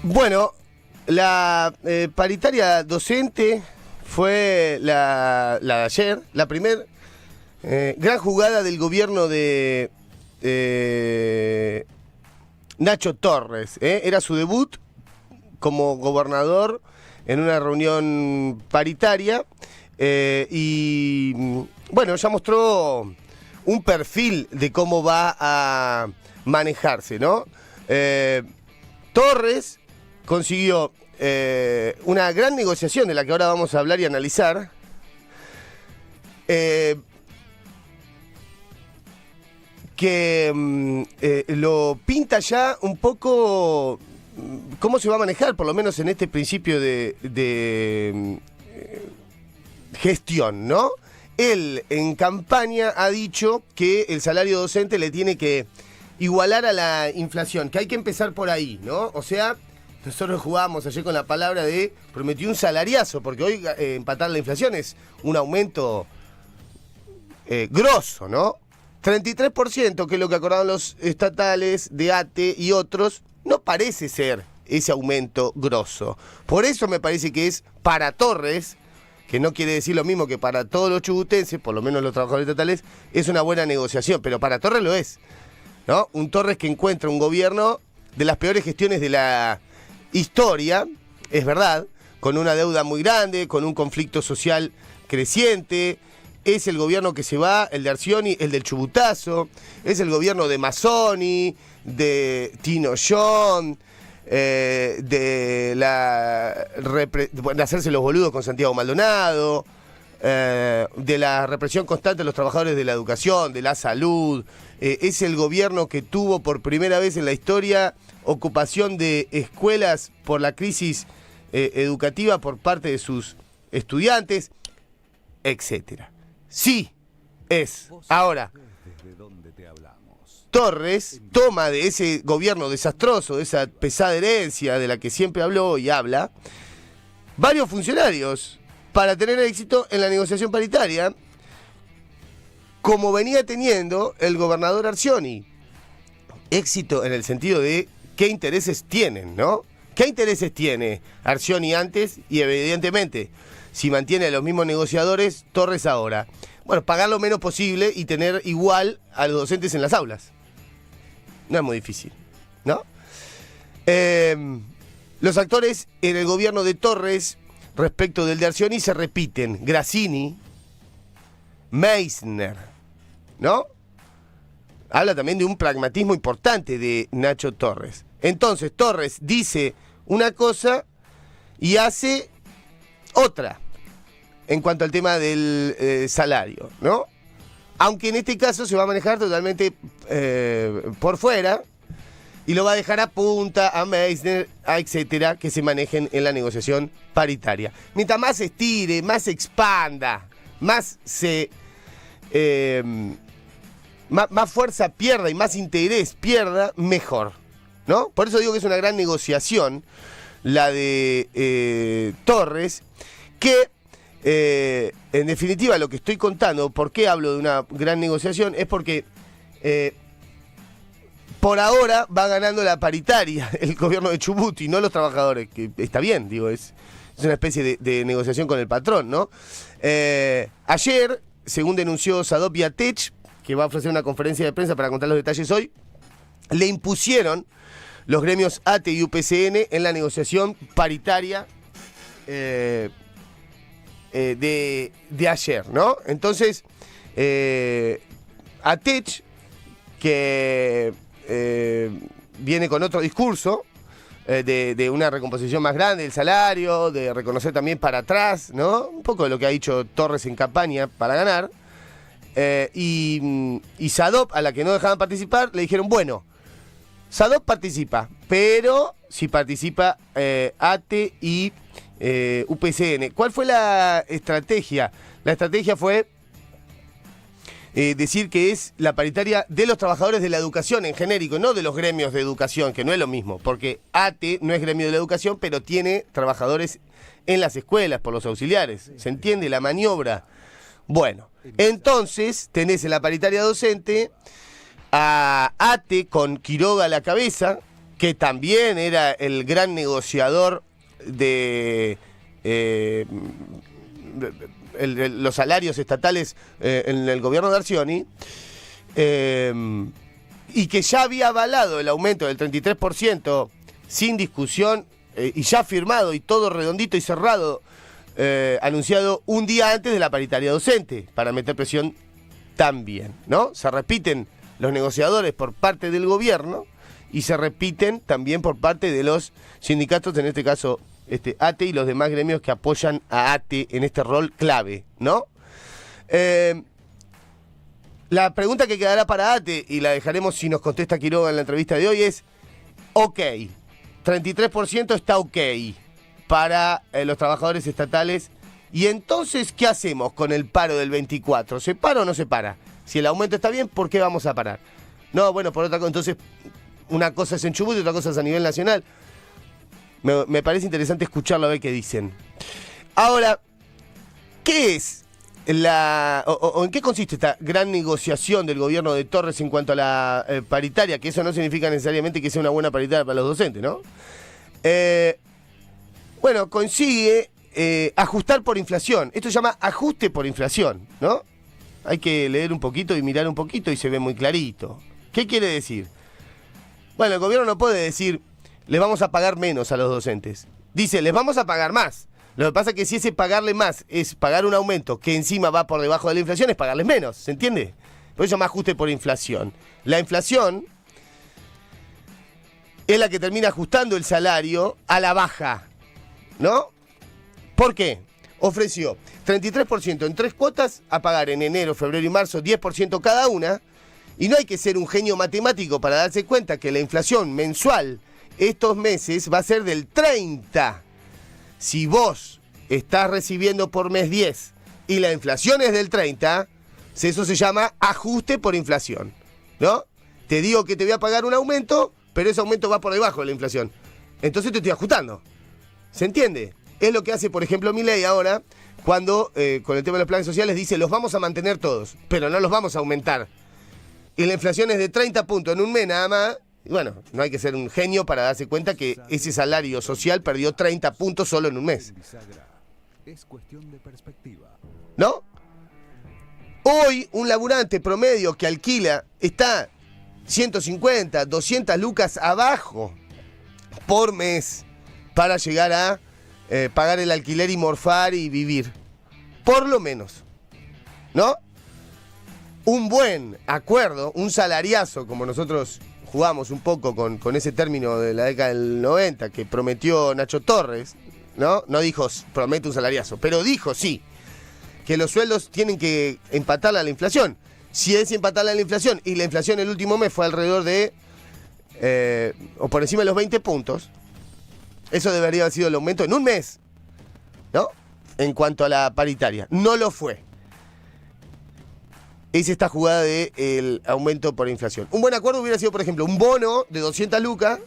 Bueno, la paritaria docente fue la de ayer, la primer gran jugada del gobierno de Nacho Torres. Era su debut como gobernador en una reunión paritaria y bueno, ya mostró un perfil de cómo va a manejarse, ¿no? Torres consiguió una gran negociación de la que ahora vamos a hablar y analizar. Que lo pinta ya un poco cómo se va a manejar, por lo menos en este principio de gestión, ¿no? Él en campaña ha dicho que el salario docente le tiene que igualar a la inflación, que hay que empezar por ahí, ¿no? O sea, nosotros jugábamos ayer con la palabra de prometió un salariazo, porque hoy empatar la inflación es un aumento grosso, ¿no? 33%, que es lo que acordaron los estatales de ATE y otros, no parece ser ese aumento grosso. Por eso me parece que es para Torres, que no quiere decir lo mismo que para todos los chubutenses, por lo menos los trabajadores estatales, es una buena negociación, pero para Torres lo es, ¿no? Un Torres que encuentra un gobierno de las peores gestiones de la historia, es verdad, con una deuda muy grande, con un conflicto social creciente. Es el gobierno que se va, el de Arcioni, el del chubutazo, es el gobierno de Mazzoni, de Tino John, de hacerse los boludos con Santiago Maldonado, de la represión constante de los trabajadores de la educación, de la salud. Es el gobierno que tuvo por primera vez en la historia ocupación de escuelas por la crisis educativa por parte de sus estudiantes, etcétera. Sí, es. Ahora, Torres toma de ese gobierno desastroso, de esa pesada herencia de la que siempre habló y habla, varios funcionarios para tener éxito en la negociación paritaria, como venía teniendo el gobernador Arcioni. Éxito en el sentido de qué intereses tienen, ¿no? ¿Qué intereses tiene Arcioni antes y evidentemente si mantiene a los mismos negociadores, Torres ahora? Bueno, pagar lo menos posible y tener igual a los docentes en las aulas. No es muy difícil, ¿no? Los actores en el gobierno de Torres respecto del de Arcioni se repiten. Grassini, Meissner, ¿no? Habla también de un pragmatismo importante de Nacho Torres. Entonces, Torres dice una cosa y hace otra en cuanto al tema del salario, ¿no? Aunque en este caso se va a manejar totalmente por fuera y lo va a dejar a Punta, a Meissner, a etcétera, que se manejen en la negociación paritaria. Mientras más se estire, más se expanda, más se más fuerza pierda y más interés pierda, mejor, ¿no? Por eso digo que es una gran negociación la de Torres, que en definitiva lo que estoy contando, ¿por qué hablo de una gran negociación? Es porque por ahora va ganando la paritaria el gobierno de Chubut y no los trabajadores, que está bien, digo, es una especie de negociación con el patrón, ¿no? Ayer, según denunció Sadop Viatech, que va a ofrecer una conferencia de prensa para contar los detalles hoy, le impusieron los gremios ATE y UPCN en la negociación paritaria de ayer, ¿no? Entonces, ATECH, que viene con otro discurso de una recomposición más grande del salario, de reconocer también para atrás, ¿no? Un poco de lo que ha dicho Torres en campaña para ganar. Y Sadop, a la que no dejaban participar, le dijeron, bueno, Sadop participa, pero si participa ATE y UPCN. ¿Cuál fue la estrategia? La estrategia fue decir que es la paritaria de los trabajadores de la educación en genérico, no de los gremios de educación, que no es lo mismo, porque ATE no es gremio de la educación, pero tiene trabajadores en las escuelas por los auxiliares. ¿Se entiende la maniobra? Bueno, entonces tenés en la paritaria docente a ATE con Quiroga a la cabeza, que también era el gran negociador de los salarios estatales en el gobierno de Arcioni, y que ya había avalado el aumento del 33% sin discusión, y ya firmado y todo redondito y cerrado, anunciado un día antes de la paritaria docente, para meter presión también, ¿no? Se repiten los negociadores por parte del gobierno y se repiten también por parte de los sindicatos, en este caso ATE y los demás gremios que apoyan a ATE en este rol clave, ¿no? La pregunta que quedará para ATE, y la dejaremos si nos contesta Quiroga en la entrevista de hoy, es: ok, 33% está ok para los trabajadores estatales, y entonces, ¿qué hacemos con el paro del 24? ¿Se para o no se para? Si el aumento está bien, ¿por qué vamos a parar? No, bueno, por otra cosa, entonces, una cosa es en Chubut y otra cosa es a nivel nacional. Me parece interesante escucharlo, a ver qué dicen. Ahora, ¿qué es o en qué consiste esta gran negociación del gobierno de Torres en cuanto a la paritaria? Que eso no significa necesariamente que sea una buena paritaria para los docentes, ¿no? Bueno, consigue ajustar por inflación. Esto se llama ajuste por inflación, ¿no? Hay que leer un poquito y mirar un poquito y se ve muy clarito. ¿Qué quiere decir? Bueno, el gobierno no puede decir: les vamos a pagar menos a los docentes. Dice: les vamos a pagar más. Lo que pasa es que si ese pagarle más es pagar un aumento que encima va por debajo de la inflación, es pagarles menos, ¿se entiende? Por eso se llama ajuste por inflación. La inflación es la que termina ajustando el salario a la baja, ¿no? ¿Por qué? Ofreció 33% en 3 cuotas a pagar en enero, febrero y marzo, 10% cada una, y no hay que ser un genio matemático para darse cuenta que la inflación mensual estos meses va a ser del 30%. Si vos estás recibiendo por mes 10 y la inflación es del 30%, eso se llama ajuste por inflación, ¿no? Te digo que te voy a pagar un aumento, pero ese aumento va por debajo de la inflación. Entonces te estoy ajustando. ¿Se entiende? Es lo que hace, por ejemplo, Milei ahora, cuando con el tema de los planes sociales dice: los vamos a mantener todos, pero no los vamos a aumentar. Y la inflación es de 30 puntos en un mes nada más. Y bueno, no hay que ser un genio para darse cuenta que ese salario social perdió 30 puntos solo en un mes. Es cuestión de perspectiva, ¿no? Hoy un laburante promedio que alquila está 150, 200 lucas abajo por mes para llegar a pagar el alquiler y morfar y vivir. Por lo menos, ¿no? Un buen acuerdo, un salariazo, como nosotros jugamos un poco con ese término de la década del 90 que prometió Nacho Torres, ¿no? No dijo promete un salariazo, pero dijo sí, que los sueldos tienen que empatarla a la inflación. Si es empatarla a la inflación, y la inflación el último mes fue alrededor de, o por encima de los 20 puntos, eso debería haber sido el aumento en un mes, ¿no? En cuanto a la paritaria. No lo fue. Es esta jugada del aumento por inflación. Un buen acuerdo hubiera sido, por ejemplo, un bono de 200 lucas.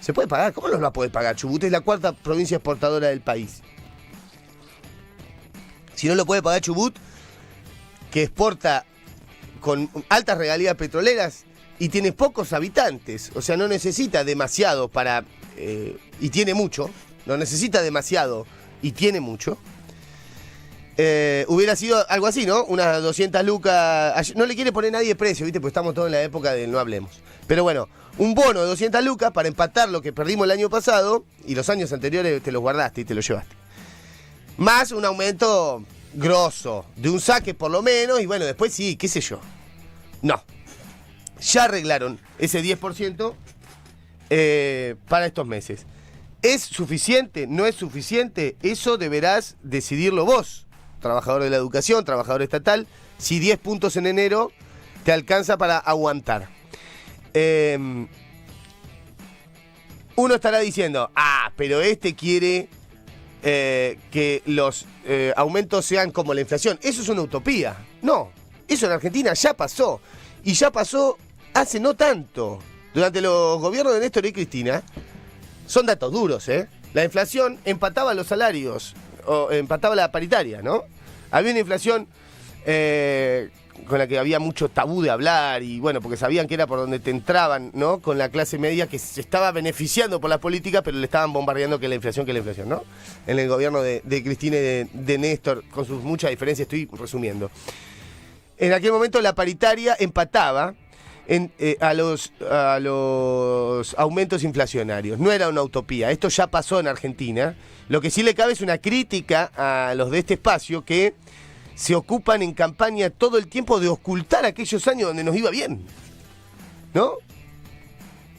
¿Se puede pagar? ¿Cómo no lo va a poder pagar? Chubut es la 4ª provincia exportadora del país. Si no lo puede pagar Chubut, que exporta con altas regalías petroleras y tiene pocos habitantes, o sea, no necesita demasiado para... y tiene mucho, no necesita demasiado y tiene mucho. Hubiera sido algo así, ¿no? Unas 200 lucas. No le quiere poner nadie precio, ¿viste? Pues estamos todos en la época del no hablemos. Pero bueno, un bono de 200 lucas para empatar lo que perdimos el año pasado, y los años anteriores te los guardaste y te los llevaste. Más un aumento grosso, de un saque por lo menos, y bueno, después sí, qué sé yo. No. Ya arreglaron ese 10% para estos meses. ¿Es suficiente? ¿No es suficiente? Eso deberás decidirlo vos, trabajador de la educación, trabajador estatal, si 10 puntos en enero te alcanza para aguantar. Uno estará diciendo: pero quiere que los aumentos sean como la inflación. Eso es una utopía. No, eso en Argentina ya pasó. Y ya pasó hace no tanto. Durante los gobiernos de Néstor y Cristina, son datos duros, ¿eh? La inflación empataba los salarios, o empataba la paritaria, ¿no? Había una inflación con la que había mucho tabú de hablar, y bueno, porque sabían que era por donde te entraban, ¿no? Con la clase media que se estaba beneficiando por la política, pero le estaban bombardeando que la inflación, ¿no? En el gobierno de Cristina y de Néstor, con sus muchas diferencias, estoy resumiendo. En aquel momento la paritaria empataba a los aumentos inflacionarios. No era una utopía, esto ya pasó en Argentina. Lo que sí le cabe es una crítica a los de este espacio que se ocupan en campaña todo el tiempo de ocultar aquellos años donde nos iba bien, ¿no?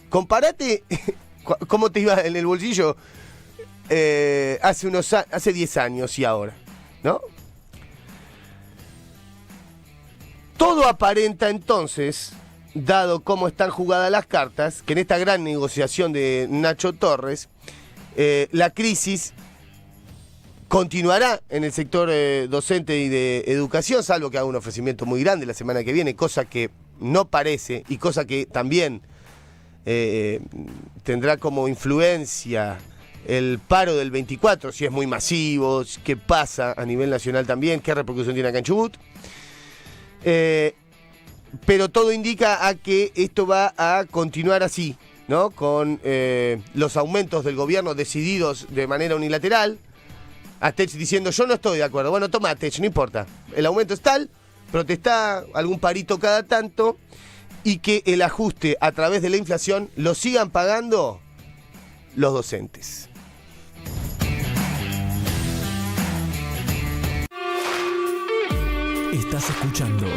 Comparate cómo te iba en el bolsillo hace 10 años y ahora, ¿no? Todo aparenta entonces, dado cómo están jugadas las cartas, que en esta gran negociación de Nacho Torres, la crisis continuará en el sector docente y de educación, salvo que haga un ofrecimiento muy grande la semana que viene, cosa que no parece y cosa que también tendrá como influencia el paro del 24, si es muy masivo, qué pasa a nivel nacional también, qué repercusión tiene acá en Chubut. Pero todo indica a que esto va a continuar así, ¿no? Con los aumentos del gobierno decididos de manera unilateral. Atech diciendo, yo no estoy de acuerdo. Bueno, toma Atech, no importa. El aumento es tal, protestá algún parito cada tanto, y que el ajuste a través de la inflación lo sigan pagando los docentes. Estás escuchando